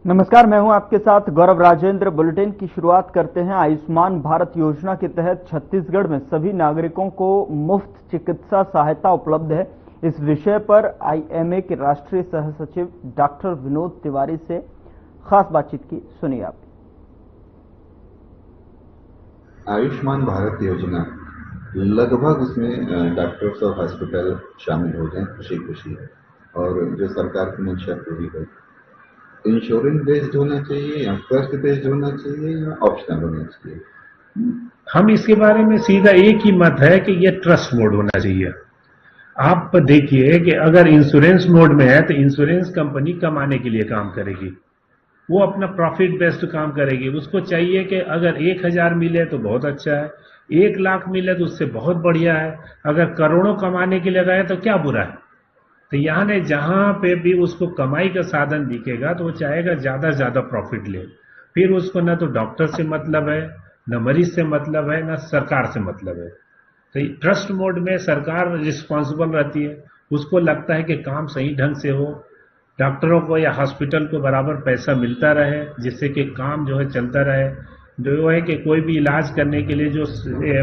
नमस्कार, मैं हूं आपके साथ गौरव राजेंद्र। बुलेटिन की शुरुआत करते हैं। आयुष्मान भारत योजना के तहत छत्तीसगढ़ में सभी नागरिकों को मुफ्त चिकित्सा सहायता उपलब्ध है। इस विषय पर आईएमए के राष्ट्रीय सह सचिव डॉक्टर विनोद तिवारी से खास बातचीत की, सुनिए आप। आयुष्मान भारत योजना लगभग उसमें डॉक्टर्स और हॉस्पिटल शामिल हो जाएं खुशी खुशी, और जो सरकार की मंशा पूरी हो। इंश्योरेंस बेस्ड होना चाहिए या ट्रस्ट बेस्ड होना चाहिए या ऑप्शनल होना चाहिए? हम इसके बारे में सीधा एक ही मत है कि ये ट्रस्ट मोड होना चाहिए। आप देखिए कि अगर इंश्योरेंस मोड में है तो इंश्योरेंस कंपनी कमाने के लिए काम करेगी, वो अपना प्रॉफिट बेस्ड काम करेगी। उसको चाहिए कि अगर 1,000 मिले तो बहुत अच्छा है, 1,00,000 मिले तो उससे बहुत बढ़िया है, अगर करोड़ों कमाने के लिए गए तो क्या बुरा है। तो यहाँ ने जहां पे भी उसको कमाई का साधन दिखेगा तो वो चाहेगा ज्यादा ज्यादा प्रॉफिट ले। फिर उसको ना तो डॉक्टर से मतलब है, न मरीज से मतलब है, न सरकार से मतलब है। तो ट्रस्ट मोड में सरकार रिस्पॉन्सिबल रहती है, उसको लगता है कि काम सही ढंग से हो, डॉक्टरों को या हॉस्पिटल को बराबर पैसा मिलता रहे, जिससे कि काम जो है चलता रहे। जो है कि कोई भी इलाज करने के लिए जो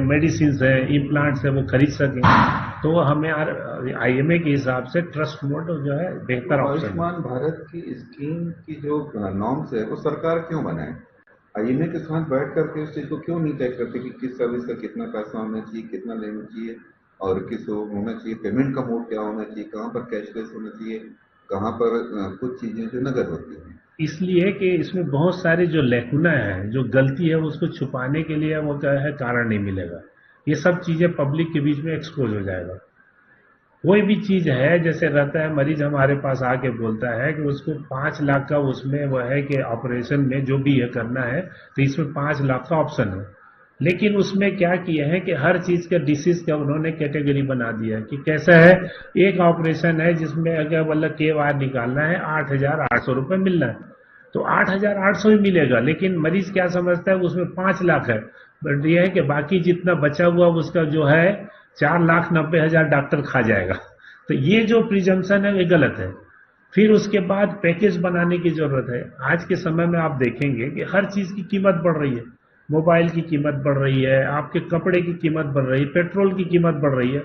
मेडिसिन है, इम्प्लांट्स है, वो खरीद सकें। तो हमें आईएमए के हिसाब से ट्रस्ट मोड जो है बेहतर ऑप्शन है। आयुष्मान भारत की स्कीम की जो नॉर्म्स है वो सरकार क्यों बनाए? आईएमए के साथ बैठ करके उस चीज को क्यों नहीं तय करते कि किस सर्विस का कितना पैसा होना चाहिए, कितना लेना चाहिए, और किस होना चाहिए, पेमेंट का मोड क्या होना चाहिए, कहाँ पर कैशलेस होना चाहिए, कहाँ पर कुछ चीजें जो नगद होती हैं। इसलिए कि इसमें बहुत सारे जो लैकुना है, जो गलती है, उसको छुपाने के लिए वो क्या है, कारण नहीं मिलेगा। ये सब चीजें पब्लिक के बीच में एक्सपोज हो जाएगा। कोई भी चीज है, जैसे रहता है मरीज हमारे पास आके बोलता है कि उसको 5,00,000 का उसमें वह है कि ऑपरेशन में जो भी है करना है, तो इसमें 5,00,000 का ऑप्शन है। लेकिन उसमें क्या किया है कि हर चीज का डिसीज का उन्होंने कैटेगरी बना दिया कि कैसा है। एक ऑपरेशन है जिसमें अगर मतलब के वार निकालना है, 8,800 रुपये मिलना है, तो 8,800 ही मिलेगा। लेकिन मरीज क्या समझता है उसमें 5,00,000 है, बट यह है कि बाकी जितना बचा हुआ उसका जो है 4,90,000 डॉक्टर खा जाएगा। तो ये जो प्रिजम्पशन है ये गलत है। फिर उसके बाद पैकेज बनाने की जरूरत है। आज के समय में आप देखेंगे कि हर चीज की कीमत बढ़ रही है। मोबाइल की कीमत बढ़ रही है, आपके कपड़े की कीमत बढ़ रही है, पेट्रोल की कीमत बढ़ रही है।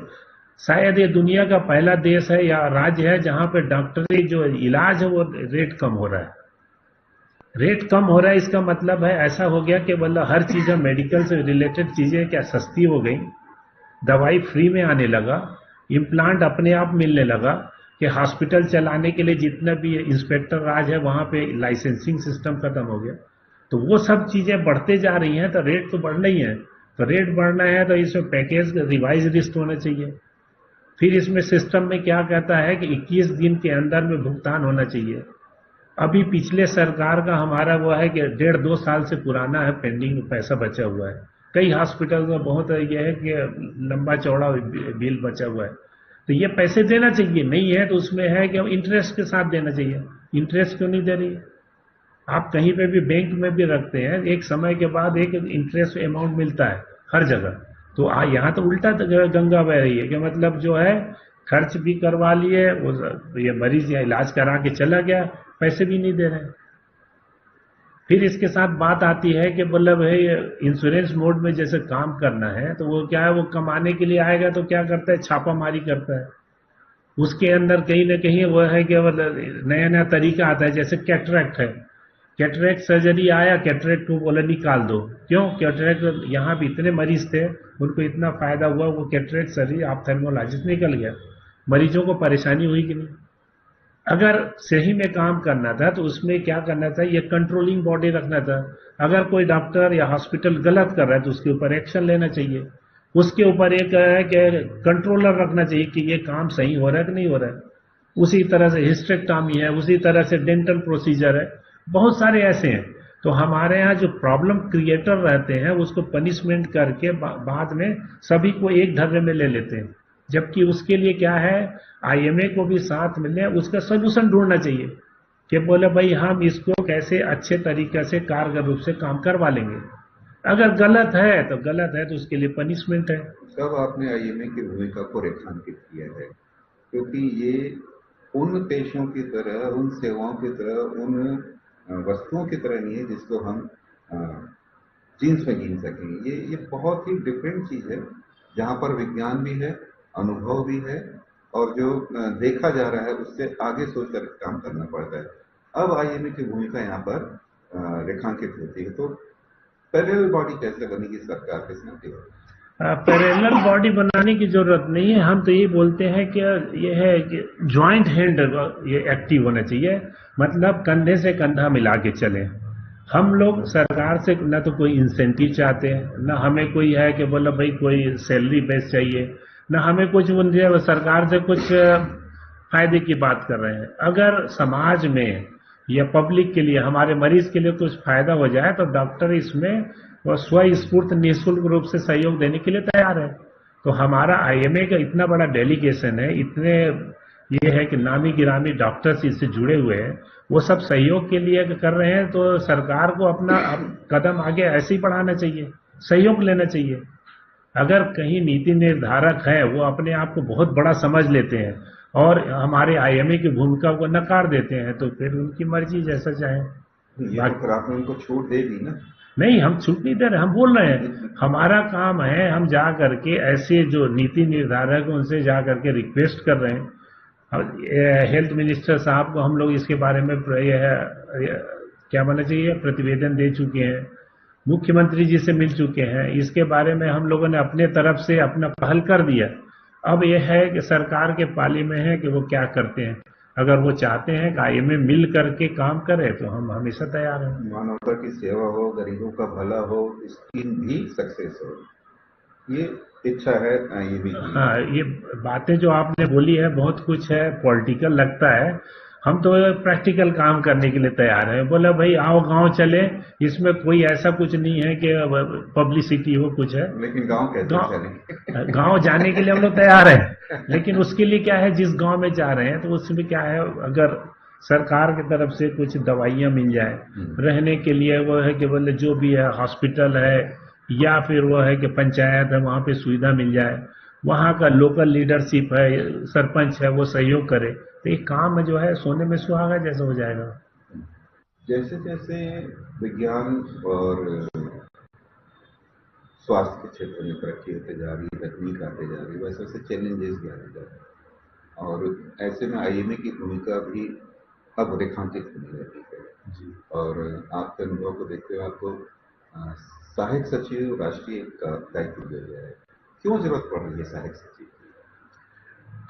शायद ये दुनिया का पहला देश है या राज्य है जहां पे डॉक्टरी जो इलाज है वो रेट कम हो रहा है। रेट कम हो रहा है इसका मतलब है ऐसा हो गया कि मतलब हर चीज मेडिकल से रिलेटेड चीजें क्या सस्ती हो गई, दवाई फ्री में आने लगा, इम्प्लांट अपने आप मिलने लगा, कि हॉस्पिटल चलाने के लिए जितना भी इंस्पेक्टर राज है वहां पे लाइसेंसिंग सिस्टम खत्म हो गया। तो वो सब चीजें बढ़ते जा रही हैं, तो रेट तो बढ़ना ही है। तो रेट बढ़ना है तो इसमें पैकेज रिवाइज लिस्ट होना चाहिए। फिर इसमें सिस्टम में क्या कहता है कि 21 दिन के अंदर में भुगतान होना चाहिए। अभी पिछले सरकार का हमारा वो है कि 1.5-2 साल से पुराना है, पेंडिंग पैसा बचा हुआ है। कई हॉस्पिटल में बहुत यह है कि लंबा चौड़ा बिल बचा हुआ है, तो ये पैसे देना चाहिए। नहीं है तो उसमें है कि इंटरेस्ट के साथ देना चाहिए। इंटरेस्ट क्यों नहीं दे रही है? आप कहीं पे भी बैंक में भी रखते हैं, एक समय के बाद एक इंटरेस्ट अमाउंट मिलता है हर जगह। तो यहाँ तो उल्टा गंगा बह रही है कि मतलब जो है खर्च भी करवा लिए, वो ये मरीज या इलाज करा के चला गया, पैसे भी नहीं दे रहे हैं। फिर इसके साथ बात आती है कि मतलब है इंश्योरेंस मोड में जैसे काम करना है, तो वो क्या है, वो कमाने के लिए आएगा तो क्या करता है, छापामारी करता है। उसके अंदर कहीं ना कहीं वो है कि मतलब नया नया तरीका आता है। जैसे कैटरेक्ट है, कैटरेक्ट सर्जरी आया, कैटरेक्ट को बोला निकाल दो। क्यों? कैटरेक्ट यहाँ भी इतने मरीज थे, उनको इतना फायदा हुआ, वो कैटरेक्ट सर्जरी ऑप्थेल्मोलॉजिस्ट निकल गया। मरीजों को परेशानी हुई कि नहीं? अगर सही में काम करना था तो उसमें क्या करना था, ये कंट्रोलिंग बॉडी रखना था। अगर कोई डॉक्टर या हॉस्पिटल गलत कर रहा है तो उसके ऊपर एक्शन लेना चाहिए। उसके ऊपर एक है कि कंट्रोलर रखना चाहिए कि ये काम सही हो रहा है कि नहीं हो रहा है। उसी तरह से हिस्टेक्टॉमी है, उसी तरह से डेंटल प्रोसीजर है, बहुत सारे ऐसे हैं। तो हमारे यहाँ जो प्रॉब्लम क्रिएटर रहते हैं उसको पनिशमेंट करके बाद में सभी को एक ढर्रे में ले लेते हैं। जबकि उसके लिए क्या है, आईएमए को भी साथ मिलने उसका सोल्यूशन ढूंढना चाहिए कि बोले भाई हम इसको कैसे अच्छे तरीके से कारगर रूप से काम करवा लेंगे। अगर गलत है तो उसके लिए पनिशमेंट है। सब आपने आईएमए की भूमिका को रेखांकित किया है, क्योंकि ये उन पेशों की तरह, उन सेवाओं की तरह, उन वस्तुओं की तरह नहीं है जिसको हम जीन्स में गिन सकें। ये बहुत ही डिफरेंट चीज है, जहां पर विज्ञान भी है, अनुभव भी है, और जो देखा जा रहा है उससे आगे सोचकर काम करना पड़ता है। अब आईएमए की भूमिका यहाँ पर रेखांकित होती है। तो पैरेलल बॉडी कैसे बनेगी सरकार के साथ? पैरेलल बॉडी बनाने की जरूरत नहीं है। हम तो ये बोलते हैं कि ये है कि ज्वाइंट हैंड ये एक्टिव होना चाहिए, मतलब कंधे से कंधा मिला के चले। हम लोग सरकार से न तो कोई इंसेंटिव चाहते हैं, न हमें कोई है कि बोला भाई कोई सैलरी बेस चाहिए, न हमें कुछ सरकार से कुछ फायदे की बात कर रहे हैं। अगर समाज में या पब्लिक के लिए, हमारे मरीज के लिए कुछ फायदा हो जाए तो डॉक्टर इसमें स्वस्फूर्त निःशुल्क रूप से सहयोग देने के लिए तैयार है। तो हमारा आईएमए का इतना बड़ा डेलीगेशन है, इतने ये है कि नामी गिरामी डॉक्टर्स इससे जुड़े हुए हैं, वो सब सहयोग के लिए कर रहे हैं। तो सरकार को अपना कदम आगे ऐसे ही बढ़ाना चाहिए, सहयोग लेना चाहिए। अगर कहीं नीति निर्धारक है वो अपने आप को बहुत बड़ा समझ लेते हैं और हमारे आईएमए की भूमिका को नकार देते हैं, तो फिर उनकी मर्जी, जैसा चाहे। फिर आपने उनको छूट दे दी ना? नहीं, हम छूट नहीं दे रहे, हम बोल रहे हैं हमारा काम है, हम जा करके ऐसे जो नीति निर्धारक उनसे जा करके रिक्वेस्ट कर रहे हैं। हेल्थ मिनिस्टर साहब को हम लोग इसके बारे में क्या मानना चाहिए, प्रतिवेदन दे चुके हैं, मुख्यमंत्री जी से मिल चुके हैं। इसके बारे में हम लोगों ने अपने तरफ से अपना पहल कर दिया। अब यह है कि सरकार के पाली में है कि वो क्या करते हैं। अगर वो चाहते हैं कि आईएमए मिल करके काम करे तो हम हमेशा तैयार हैं। मानवता की सेवा हो, गरीबों का भला हो, स्कीम भी सक्सेस हो, ये इच्छा है ये भी। हाँ, ये बातें जो आपने बोली है बहुत कुछ है, पॉलिटिकल लगता है, हम तो प्रैक्टिकल काम करने के लिए तैयार हैं। बोला भाई आओ गांव चले, इसमें कोई ऐसा कुछ नहीं है कि पब्लिसिटी हो कुछ है, लेकिन गांव कैसे चले? गांव जाने के लिए हम लोग तैयार हैं, लेकिन उसके लिए क्या है, जिस गांव में जा रहे हैं तो उसमें क्या है, अगर सरकार की तरफ से कुछ दवाइयां मिल जाए रहने के लिए, वो है कि बोले जो भी है हॉस्पिटल है या फिर वो है कि पंचायत है वहां पे सुविधा मिल जाए, वहां का लोकल लीडरशिप है, सरपंच है, वो सहयोग करे, तो ये काम जो है सोने में सुहागा जैसा हो जाएगा। जैसे जैसे विज्ञान और स्वास्थ्य के क्षेत्र में तरक्की होते जा रही है, तकनीक आते जा रही है, वैसे वैसे चैलेंजेस भी आते जा रहे हैं, और ऐसे में आईएमए की भूमिका भी अब रेखांकित होने लगी है। और आपके अनुभव को देखते हुए आपको सहायक सचिव राष्ट्रीय का दायित्व दिया गया है। क्यों जरूरत पड़ रही है सहायक सचिव?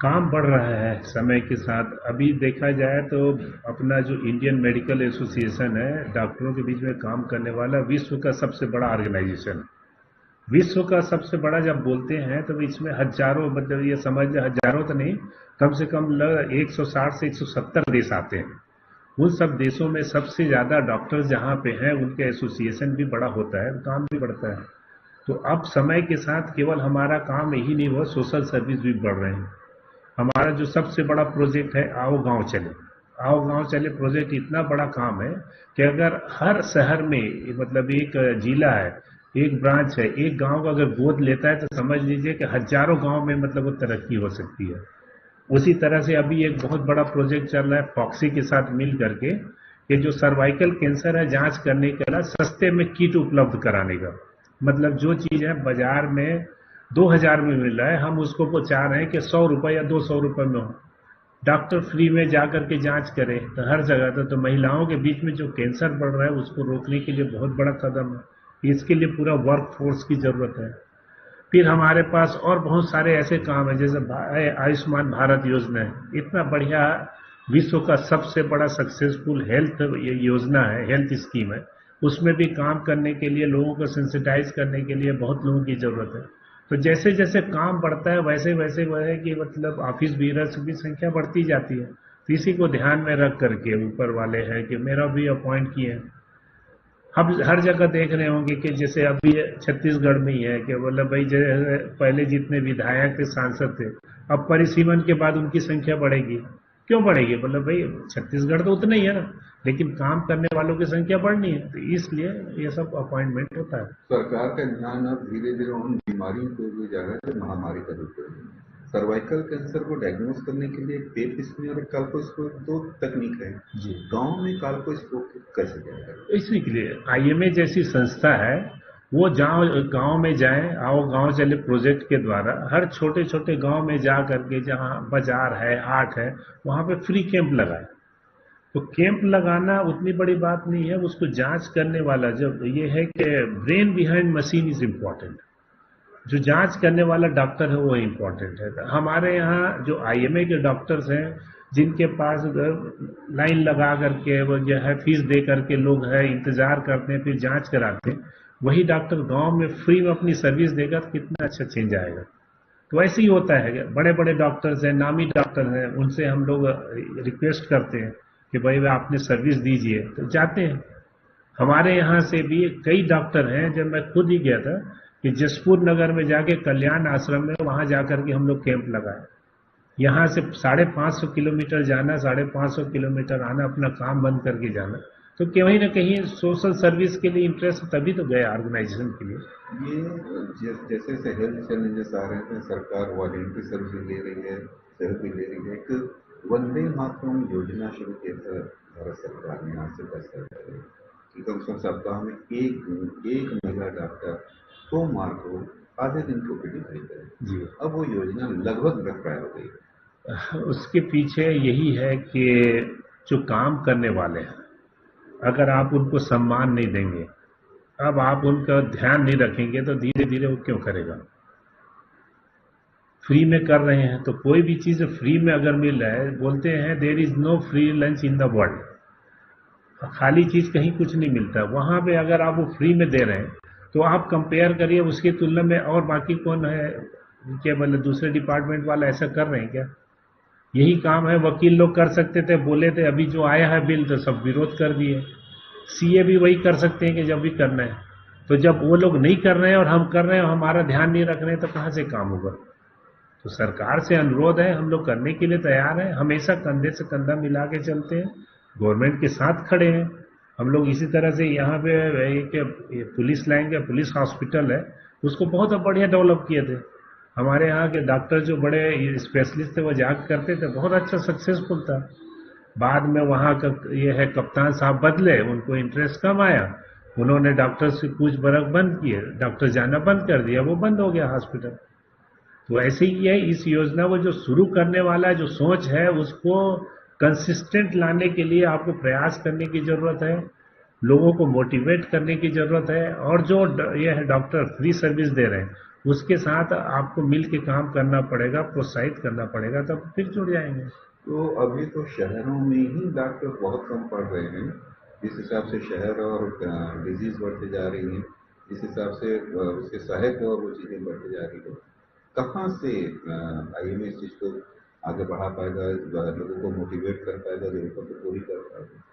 काम बढ़ रहा है समय के साथ। अभी देखा जाए तो अपना जो इंडियन मेडिकल एसोसिएशन है, डॉक्टरों के बीच में काम करने वाला विश्व का सबसे बड़ा ऑर्गेनाइजेशन है। विश्व का सबसे बड़ा जब बोलते हैं तो इसमें हजारों, मतलब ये समझ हजारों तो नहीं, कम से कम 160 से 170 देश आते हैं। उन सब देशों में सबसे ज्यादा डॉक्टर्स जहाँ पे हैं उनके एसोसिएशन भी बड़ा होता है, काम भी बढ़ता है। तो अब समय के साथ केवल हमारा काम यही नहीं हुआ, सोशल सर्विस भी बढ़ रहे हैं। हमारा जो सबसे बड़ा प्रोजेक्ट है आओ गांव चले, आओ गांव चले प्रोजेक्ट इतना बड़ा काम है कि अगर हर शहर में, मतलब एक जिला है, एक ब्रांच है, एक गांव का अगर गोद लेता है तो समझ लीजिए कि हजारों गांव में मतलब वो तरक्की हो सकती है। उसी तरह से अभी एक बहुत बड़ा प्रोजेक्ट चल रहा है फॉक्सी के साथ मिल करके, कि जो सर्वाइकल कैंसर है जांच करने के लिए सस्ते में किट उपलब्ध कराने का, मतलब जो चीज है बाजार में 2000 में मिल रहा है, हम उसको चाह रहे हैं कि 100 रुपए या 200 रुपए में हो, डॉक्टर फ्री में जाकर के जांच करे। तो हर जगह तो महिलाओं के बीच में जो कैंसर बढ़ रहा है उसको रोकने के लिए बहुत बड़ा कदम है। इसके लिए पूरा वर्क फोर्स की जरूरत है। फिर हमारे पास और बहुत सारे ऐसे काम है, जैसे आयुष्मान भारत योजना है, इतना बढ़िया विश्व का सबसे बड़ा सक्सेसफुल हेल्थ योजना है, हेल्थ स्कीम है। उसमें भी काम करने के लिए, लोगों को सेंसिटाइज करने के लिए बहुत लोगों की जरूरत है। तो जैसे जैसे काम बढ़ता है वैसे वैसे वह है कि मतलब ऑफिस बीरर्स की संख्या बढ़ती जाती है। तो इसी को ध्यान में रख करके ऊपर वाले हैं कि मेरा भी अपॉइंट किए। हम हर जगह देख रहे होंगे कि जैसे अभी छत्तीसगढ़ में ही है कि मतलब भाई पहले जितने विधायक थे, सांसद थे, अब परिसीमन के बाद उनकी संख्या बढ़ेगी। क्यों बढ़ेगी? मतलब भाई छत्तीसगढ़ तो उतना ही है ना, लेकिन काम करने वालों की संख्या बढ़नी है, तो इसलिए ये सब अपॉइंटमेंट होता है। सरकार का ध्यान अब धीरे धीरे उन बीमारियों को भी जा रहा है जो महामारी का रूप है। सर्वाइकल कैंसर को डायग्नोज करने के लिए पेप स्मीयर और काल्पोस्कोप दो तकनीक है जी। गांव में काल्पोस्कोप कैसे जाएगा? इसी के लिए आईएमए जैसी संस्था है, वो जहाँ गांव में जाएं, आओ गांव चले प्रोजेक्ट के द्वारा हर छोटे छोटे गांव में जा करके जहाँ बाजार है, हाट है, वहां पे फ्री कैंप लगाए। तो कैंप लगाना उतनी बड़ी बात नहीं है, उसको जांच करने वाला जब ये है कि brain behind machine is important, जो जांच करने वाला डॉक्टर है वो इम्पोर्टेंट है। तो हमारे यहाँ जो आईएमए के डॉक्टर्स हैं, जिनके पास लाइन लगा करके वो जो है फीस दे करके लोग है इंतजार करते हैं, फिर जांच कराते हैं, वही डॉक्टर गांव में फ्री में अपनी सर्विस देगा तो कितना अच्छा चेंज आएगा। तो ऐसे ही होता है, बड़े बड़े डॉक्टर्स हैं, नामी डॉक्टर हैं, उनसे हम लोग रिक्वेस्ट करते हैं कि भाई आपने सर्विस दीजिए, तो जाते हैं। हमारे यहाँ से भी कई डॉक्टर हैं, जब मैं खुद ही गया था कि जसपुर नगर में जाके कल्याण आश्रम में वहां जाकर के हम लोग कैंप लगाए। यहाँ से 550 किलोमीटर जाना, 550 किलोमीटर आना, अपना काम बंद करके जाना, तो कहीं ना कहीं सोशल सर्विस के लिए इंटरेस्ट तभी तो गया ऑर्गेनाइजेशन के लिए। ये जैसे जैसे हेल्थ चैलेंजेस आ रहे हैं, सरकार वॉलेंट्री सर्विस ले रही है, सेल्फ भी ले रही है। एक वंदे मातरम योजना शुरू की है भारत सरकार ने आज से 10 साल पहले कि कम से कम सप्ताह में एक महिला डॉक्टर सोमवार को आधे दिन को डिलीवरी करे जी। अब वो योजना लगभग बर्बाद हो गई। उसके पीछे यही है कि जो काम करने वाले हैं, अगर आप उनको सम्मान नहीं देंगे, अब आप उनका ध्यान नहीं रखेंगे, तो धीरे धीरे वो क्यों करेगा। फ्री में कर रहे हैं तो कोई भी चीज फ्री में अगर मिल रहा है, बोलते हैं there is no free lunch in the world, खाली चीज कहीं कुछ नहीं मिलता। वहां पे अगर आप वो फ्री में दे रहे हैं तो आप कंपेयर करिए उसकी तुलना में, और बाकी कौन है, क्या बोले दूसरे डिपार्टमेंट वाला ऐसा कर रहे हैं क्या? यही काम है, वकील लोग कर सकते थे, बोले थे, अभी जो आया है बिल तो सब विरोध कर दिए। सीए भी वही कर सकते हैं कि जब भी करना है, तो जब वो लोग नहीं कर रहे हैं और हम कर रहे हैं, हमारा ध्यान नहीं रख रहे हैं, तो कहां से काम होगा। तो सरकार से अनुरोध है, हम लोग करने के लिए तैयार हैं, हमेशा कंधे से कंधा मिला के चलते हैं, गवर्नमेंट के साथ खड़े हैं हम लोग। इसी तरह से यहाँ पे एक पुलिस लाइन का पुलिस हॉस्पिटल है, उसको बहुत बढ़िया डेवलप किए थे। हमारे यहाँ के डॉक्टर जो बड़े स्पेशलिस्ट थे वो जाग करते थे, बहुत अच्छा सक्सेसफुल था। बाद में वहाँ का ये है कप्तान साहब बदले, उनको इंटरेस्ट कम आया, उन्होंने डॉक्टर से पूछ बरख बंद किए, डॉक्टर जाना बंद कर दिया, वो बंद हो गया हॉस्पिटल। तो ऐसे ही है, इस योजना को जो शुरू करने वाला जो सोच है, उसको कंसिस्टेंट लाने के लिए आपको प्रयास करने की जरूरत है, लोगों को मोटिवेट करने की जरूरत है, और जो ये है डॉक्टर फ्री सर्विस दे रहे हैं उसके साथ आपको मिल के काम करना पड़ेगा, प्रोत्साहित करना पड़ेगा, तब फिर जुड़ जाएंगे। तो अभी तो शहरों में ही डॉक्टर बहुत कम पड़ रहे हैं, जिस हिसाब से शहर और डिजीज बढ़ते जा रही हैं, जिस हिसाब से उसके सहायक और वो चीजें बढ़ते जा रही है, कहाँ से आईएमए इस चीज को आगे बढ़ा पाएगा, लोगों को मोटिवेट कर पाएगा, जरूरतों को पूरी कर पाएगा?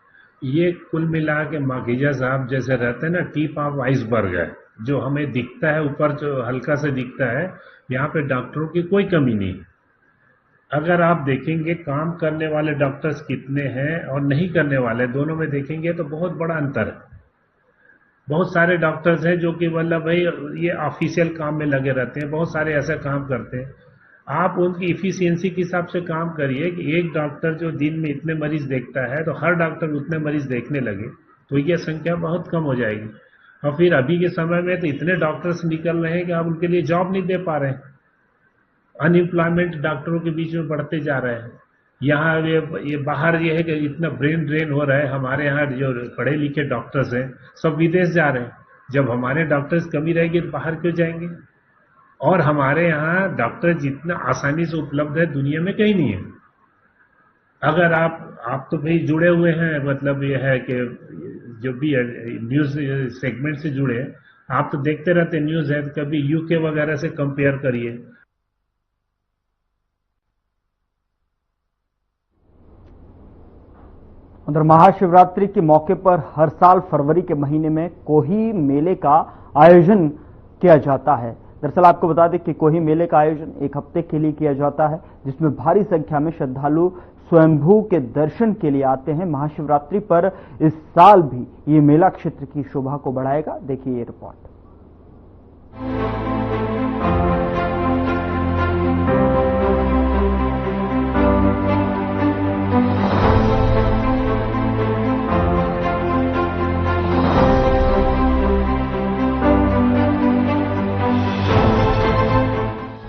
ये कुल मिला के माखीजा साहब जैसे रहते हैं ना, टिप ऑफ आइसबर्ग है, जो हमें दिखता है ऊपर, जो हल्का से दिखता है, यहाँ पे डॉक्टरों की कोई कमी नहीं। अगर आप देखेंगे काम करने वाले डॉक्टर्स कितने हैं और नहीं करने वाले, दोनों में देखेंगे तो बहुत बड़ा अंतर है। बहुत सारे डॉक्टर्स हैं जो कि मतलब भाई ये ऑफिशियल काम में लगे रहते हैं, बहुत सारे ऐसा काम करते हैं। आप उनकी इफिशियंसी के हिसाब से काम करिए कि एक डॉक्टर जो दिन में इतने मरीज देखता है, तो हर डॉक्टर उतने मरीज देखने लगे तो ये संख्या बहुत कम हो जाएगी। और फिर अभी के समय में तो इतने डॉक्टर्स निकल रहे हैं कि आप उनके लिए जॉब नहीं दे पा रहे हैं। अनएम्प्लॉयमेंट डॉक्टरों के बीच में बढ़ते जा रहे हैं। यहाँ ये बाहर ये है कि इतना ब्रेन ड्रेन हो रहा है, हमारे यहाँ जो पढ़े लिखे डॉक्टर्स हैं सब विदेश जा रहे हैं। जब हमारे डॉक्टर्स कमी रहेगी तो बाहर क्यों जाएंगे। और हमारे यहाँ डॉक्टर जितना आसानी से उपलब्ध है दुनिया में कहीं नहीं है। अगर आप तो भाई जुड़े हुए हैं, मतलब ये है कि जो भी न्यूज सेगमेंट से जुड़े हैं, आप तो देखते रहते न्यूज है, कभी यूके वगैरह से कंपेयर करिए। उधर महाशिवरात्रि के मौके पर हर साल फरवरी के महीने में कोही मेले का आयोजन किया जाता है। दरअसल आपको बता दें कि कोही मेले का आयोजन एक हफ्ते के लिए किया जाता है, जिसमें भारी संख्या में श्रद्धालु स्वयंभू के दर्शन के लिए आते हैं। महाशिवरात्रि पर इस साल भी ये मेला क्षेत्र की शोभा को बढ़ाएगा। देखिए ये रिपोर्ट।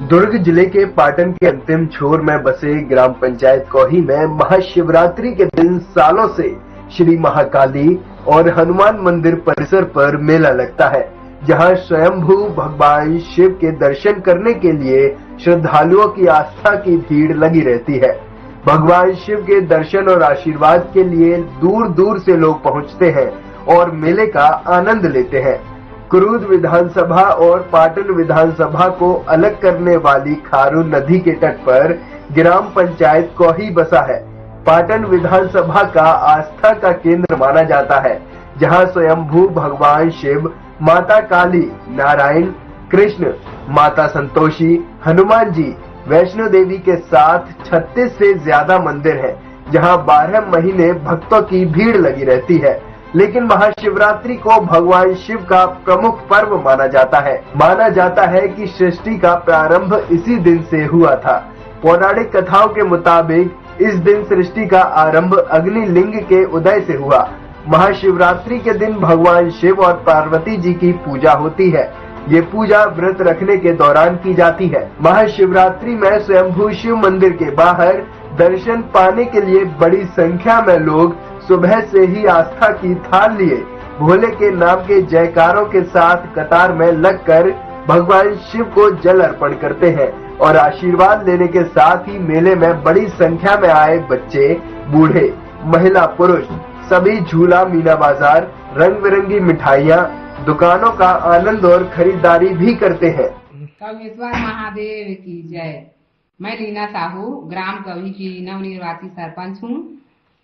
दुर्ग जिले के पाटन के अंतिम छोर में बसे ग्राम पंचायत कोही में महाशिवरात्रि के दिन सालों से श्री महाकाली और हनुमान मंदिर परिसर पर मेला लगता है, जहां स्वयंभू भगवान शिव के दर्शन करने के लिए श्रद्धालुओं की आस्था की भीड़ लगी रहती है। भगवान शिव के दर्शन और आशीर्वाद के लिए दूर दूर से लोग पहुंचते हैं और मेले का आनंद लेते हैं। कुरूद विधानसभा और पाटन विधानसभा को अलग करने वाली खारू नदी के तट पर ग्राम पंचायत कोही बसा है। पाटन विधानसभा का आस्था का केंद्र माना जाता है, जहां स्वयंभू भगवान शिव, माता काली, नारायण, कृष्ण, माता संतोषी, हनुमान जी, वैष्णो देवी के साथ 36 से ज्यादा मंदिर हैं, जहां 12 महीने भक्तों की भीड़ लगी रहती है। लेकिन महाशिवरात्रि को भगवान शिव का प्रमुख पर्व माना जाता है। माना जाता है कि सृष्टि का प्रारंभ इसी दिन से हुआ था। पौराणिक कथाओं के मुताबिक इस दिन सृष्टि का आरंभ अग्नि लिंग के उदय से हुआ। महाशिवरात्रि के दिन भगवान शिव और पार्वती जी की पूजा होती है। ये पूजा व्रत रखने के दौरान की जाती है। महाशिवरात्रि में स्वयंभू शिव मंदिर के बाहर दर्शन पाने के लिए बड़ी संख्या में लोग सुबह से ही आस्था की थाल लिए भोले के नाम के जयकारों के साथ कतार में लगकर भगवान शिव को जल अर्पण करते हैं और आशीर्वाद लेने के साथ ही मेले में बड़ी संख्या में आए बच्चे, बूढ़े, महिला, पुरुष सभी झूला, मीना बाजार, रंग बिरंगी मिठाइयाँ, दुकानों का आनंद और खरीदारी भी करते हैं। कवेश्वर महादेव की जय। मैं लीना साहू ग्राम कवी की नवनिर्वाचित सरपंच हूँ।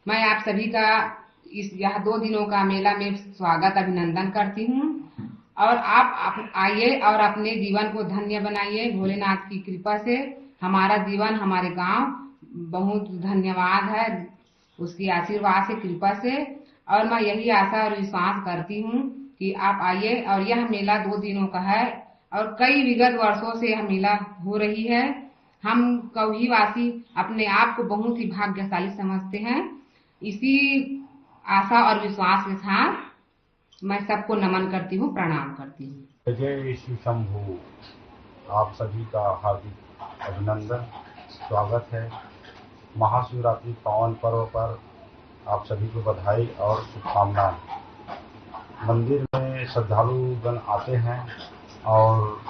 मैं आप सभी का यह 2 दिनों का मेला में स्वागत अभिनंदन करती हूँ और आप आइए और अपने जीवन को धन्य बनाइए। भोलेनाथ की कृपा से हमारा जीवन, हमारे गांव बहुत धन्यवाद है उसकी आशीर्वाद से, कृपा से। और मैं यही आशा और विश्वास करती हूँ कि आप आइए। और यह मेला 2 दिनों का है और कई विगत वर्षों से यह मेला हो रही है। हम कौही वासी अपने आप को बहुत ही भाग्यशाली समझते हैं। इसी आशा और विश्वास के साथ मैं सबको नमन करती हूँ, प्रणाम करती हूँ। जय श्री शंभू। आप सभी का हार्दिक अभिनंदन, स्वागत है। महाशिवरात्रि पावन पर्व पर आप सभी को बधाई और शुभकामनाएं। मंदिर में श्रद्धालुगण आते हैं और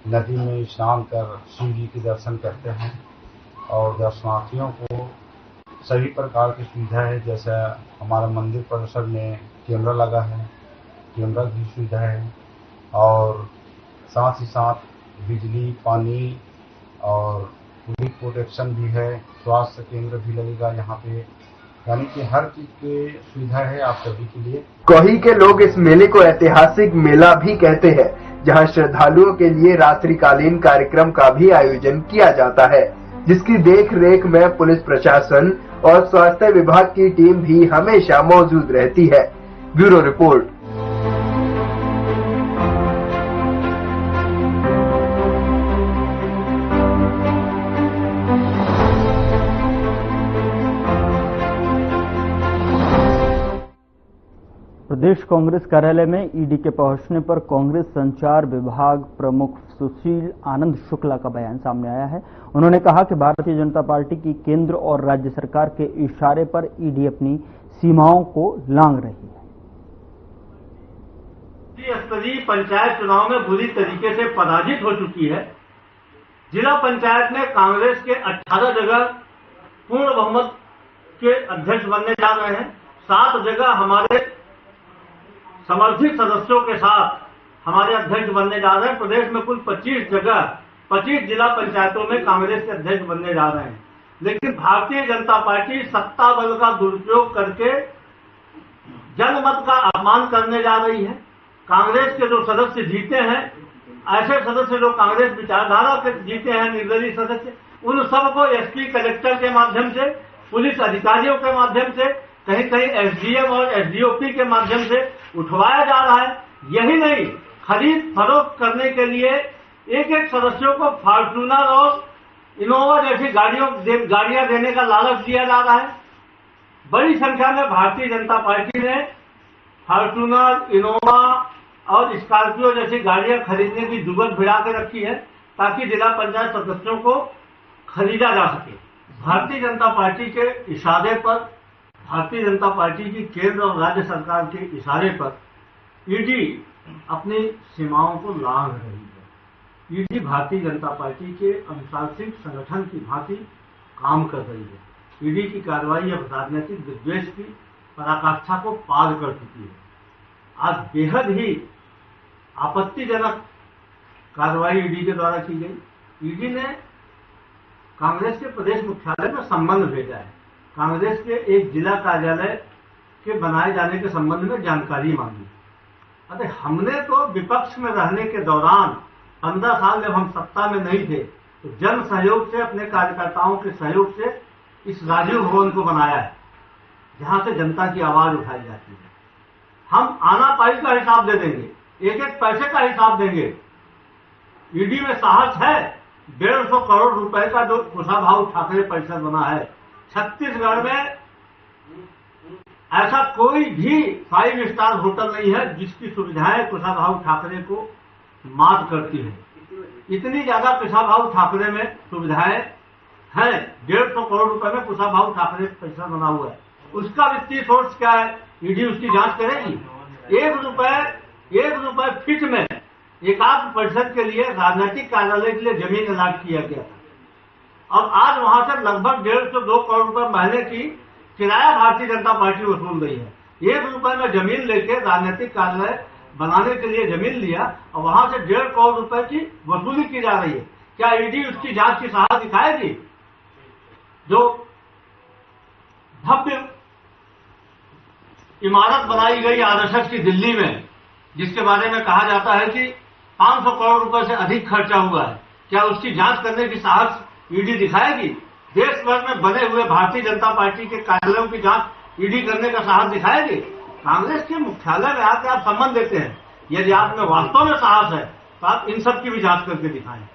नदी में स्नान कर शिव जी के दर्शन करते हैं और दर्शनार्थियों को सभी प्रकार की सुविधा है। जैसा हमारा मंदिर परिसर में कैमरा लगा है, कैमरा की सुविधा है और साथ ही साथ बिजली, पानी और पुलिस प्रोटेक्शन भी है। स्वास्थ्य केंद्र भी लगेगा यहाँ पे, यानी कि हर चीज की सुविधा है आप सभी के लिए। कोही के लोग इस मेले को ऐतिहासिक मेला भी कहते हैं, जहां श्रद्धालुओं के लिए रात्रिकालीन कार्यक्रम का भी आयोजन किया जाता है, जिसकी देख रेख में पुलिस प्रशासन और स्वास्थ्य विभाग की टीम भी हमेशा मौजूद रहती है। Bureau report. प्रदेश कांग्रेस कार्यालय में ईडी के पहुंचने पर कांग्रेस संचार विभाग प्रमुख सुशील आनंद शुक्ला का बयान सामने आया है। उन्होंने कहा कि भारतीय जनता पार्टी की केंद्र और राज्य सरकार के इशारे पर ईडी अपनी सीमाओं को लांघ रही है। स्तरीय पंचायत चुनाव में बुरी तरीके से पराजित हो चुकी है। जिला पंचायत में कांग्रेस के 18 जगह पूर्ण बहुमत के अध्यक्ष बनने जा रहे हैं। 7 जगह हमारे समर्थित सदस्यों के साथ हमारे अध्यक्ष बनने जा रहे हैं। प्रदेश में कुल 25 जगह 25 जिला पंचायतों में कांग्रेस के अध्यक्ष बनने जा रहे हैं। लेकिन भारतीय जनता पार्टी सत्ता बल का दुरुपयोग करके जनमत का अपमान करने जा रही है। कांग्रेस के जो सदस्य जीते हैं, ऐसे सदस्य जो कांग्रेस विचारधारा के जीते हैं, निर्दलीय सदस्य, उन सबको एसपी, कलेक्टर के माध्यम से, पुलिस अधिकारियों के माध्यम से, कहीं कहीं एसडीएम और एसडीओपी के माध्यम से उठवाया जा रहा है। यही नहीं, खरीद फरोख्त करने के लिए एक एक सदस्यों को फॉर्च्यूनर और इनोवा जैसी गाड़ियां देने का लालच दिया जा रहा है। बड़ी संख्या में भारतीय जनता पार्टी ने फॉर्च्यूनर, इनोवा और स्कॉर्पियो जैसी गाड़ियां खरीदने की जुगत भिड़ा के रखी है। ताकि जिला पंचायत सदस्यों को खरीदा जा सके। भारतीय जनता पार्टी के इशारे पर, भारतीय जनता पार्टी की केंद्र और राज्य सरकार के इशारे पर ईडी अपनी सीमाओं को लांघ रही है। ईडी भारतीय जनता पार्टी के अनुशासित संगठन की भांति काम कर रही है। ईडी की कार्रवाई अब राजनीतिक विद्वेष की पराकाष्ठा को पार कर चुकी है। आज बेहद ही आपत्तिजनक कार्रवाई ईडी के द्वारा की गई। ईडी ने कांग्रेस के प्रदेश मुख्यालय में संबंध भेजा है। कांग्रेस के एक जिला कार्यालय के बनाए जाने के संबंध में जानकारी मांगी। अरे हमने तो विपक्ष में रहने के दौरान 15 साल जब हम सत्ता में नहीं थे तो जन सहयोग से, अपने कार्यकर्ताओं के सहयोग से इस राजीव भवन को बनाया है, जहां से जनता की आवाज उठाई जाती है। हम आना पाई का हिसाब दे देंगे, एक एक पैसे का हिसाब देंगे। ईडी में साहस है। 150 करोड़ रुपए का जो कुशाभाऊ ठाकरे परिसर बना है छत्तीसगढ़ में, ऐसा कोई भी 5 स्टार होटल नहीं है जिसकी सुविधाएं कुशाभाऊ ठाकरे को मात करती है। इतनी ज्यादा कुशाभाऊ ठाकरे में सुविधाएं हैं। 150 करोड़ रुपए में कुशाभाऊ ठाकरे परिसर बना हुआ है। उसका वित्तीय सोर्स क्या है? ईडी उसकी जांच करेगी। 1 रुपए फीट में एकात्म परिषद के लिए, राजनीतिक कार्यालय के लिए जमीन अलॉट किया गया था। अब आज वहां से लगभग 1.5 से 2 करोड़ रुपए महीने की किराया भारतीय जनता पार्टी वसूल रही है। 1 रुपए में जमीन लेके राजनीतिक कार्यालय बनाने के लिए जमीन लिया और वहां से 1.5 करोड़ रुपए की वसूली की जा रही है। क्या ईडी उसकी जांच की साहस दिखाएगी? जो भव्य इमारत बनाई गई आरएसएस की दिल्ली में, जिसके बारे में कहा जाता है कि 500 करोड़ रुपए से अधिक खर्चा हुआ है, क्या उसकी जांच करने की साहस ईडी दिखाएगी? देश भर में बने हुए भारतीय जनता पार्टी के कार्यालयों की जांच ईडी करने का साहस दिखाएगी? कांग्रेस के मुख्यालय में आकर आप सम्मान देते हैं। यदि आप में वास्तव में साहस है तो आप इन सब की भी जांच करके दिखाएं।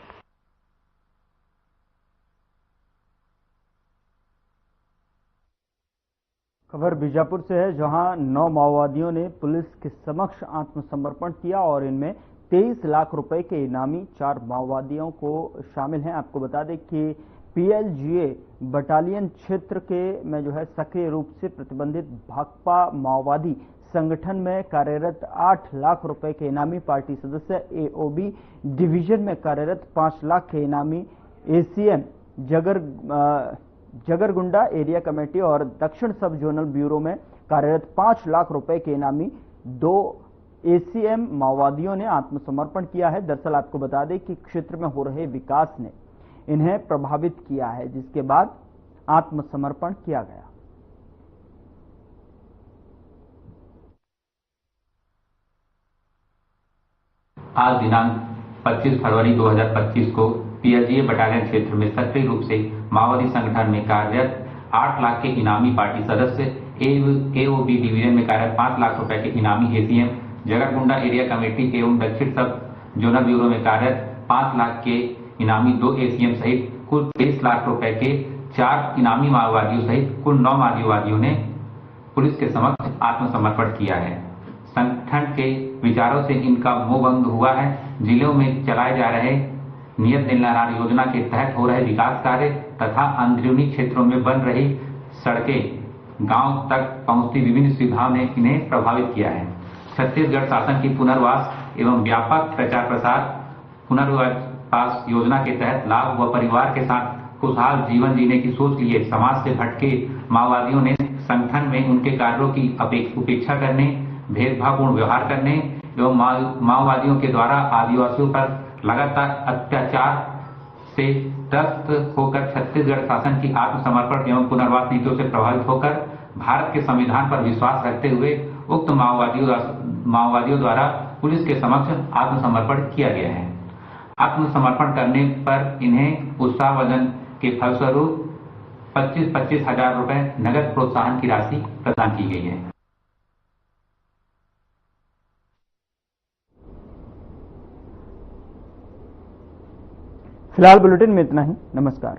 खबर बीजापुर से है, जहां 9 माओवादियों ने पुलिस के समक्ष आत्मसमर्पण किया और इनमें 23 लाख रुपए के इनामी 4 माओवादियों को शामिल हैं। आपको बता दें कि पीएलजीए बटालियन क्षेत्र के में जो है सक्रिय रूप से प्रतिबंधित भाकपा माओवादी संगठन में कार्यरत 8 लाख रुपए के इनामी पार्टी सदस्य एओबी डिवीजन में कार्यरत 5 लाख के इनामी एसीएम जगरगुंडा एरिया कमेटी और दक्षिण सब जोनल ब्यूरो में कार्यरत 5 लाख रुपए के इनामी 2 एसीएम माओवादियों ने आत्मसमर्पण किया है। दरअसल आपको बता दें कि क्षेत्र में हो रहे विकास ने इन्हें प्रभावित किया है, जिसके बाद आत्मसमर्पण किया गया। आज दिनांक 25 फरवरी 2025 को पीएलजीए बटालियन क्षेत्र में सक्रिय रूप से माओवादी संगठन में कार्यरत 8 लाख के इनामी पार्टी सदस्य एओबी डिवीजन में कार्यरत 5 लाख रुपए के इनामी एसीएम जगरगुंडा एरिया कमेटी एवं दक्षिण सब जोनल ब्यूरो में कार्यरत 5 लाख के इनामी 2 एसीएम सहित कुल 23 लाख रुपए के 4 इनामी माओवादियों सहित कुल 9 माओवादियों ने पुलिस के समक्ष आत्मसमर्पण किया है। संगठन के विचारों से इनका मोहभंग हुआ है। जिलों में चलाए जा रहे नियत दिलनार योजना के तहत हो रहे विकास कार्य तथा अंदरूनी क्षेत्रों में बन रही सड़कें गांव तक पहुंचती विभिन्न सुविधाओं ने इन्हें प्रभावित किया है। छत्तीसगढ़ शासन की पुनर्वास एवं व्यापक प्रचार प्रसार पुनर्वास योजना के तहत लाभ व परिवार के साथ खुशहाल जीवन जीने की सोच लिए समाज से भटके माओवादियों ने संगठन में उनके कार्यों की उपेक्षा करने, भेदभावपूर्ण व्यवहार करने एवं माओवादियों के द्वारा आदिवासियों पर लगातार अत्याचार से त्रस्त होकर छत्तीसगढ़ शासन की आत्मसमर्पण एवं पुनर्वास नीतियों से प्रभावित होकर भारत के संविधान पर विश्वास रखते हुए उक्त माओवादियों द्वारा पुलिस के समक्ष आत्मसमर्पण किया गया है। आत्मसमर्पण करने पर इन्हें उत्साहवर्धन के फलस्वरूप 25-25 हजार रुपए नगद प्रोत्साहन की राशि प्रदान की गई है। फिलहाल बुलेटिन में इतना ही। नमस्कार।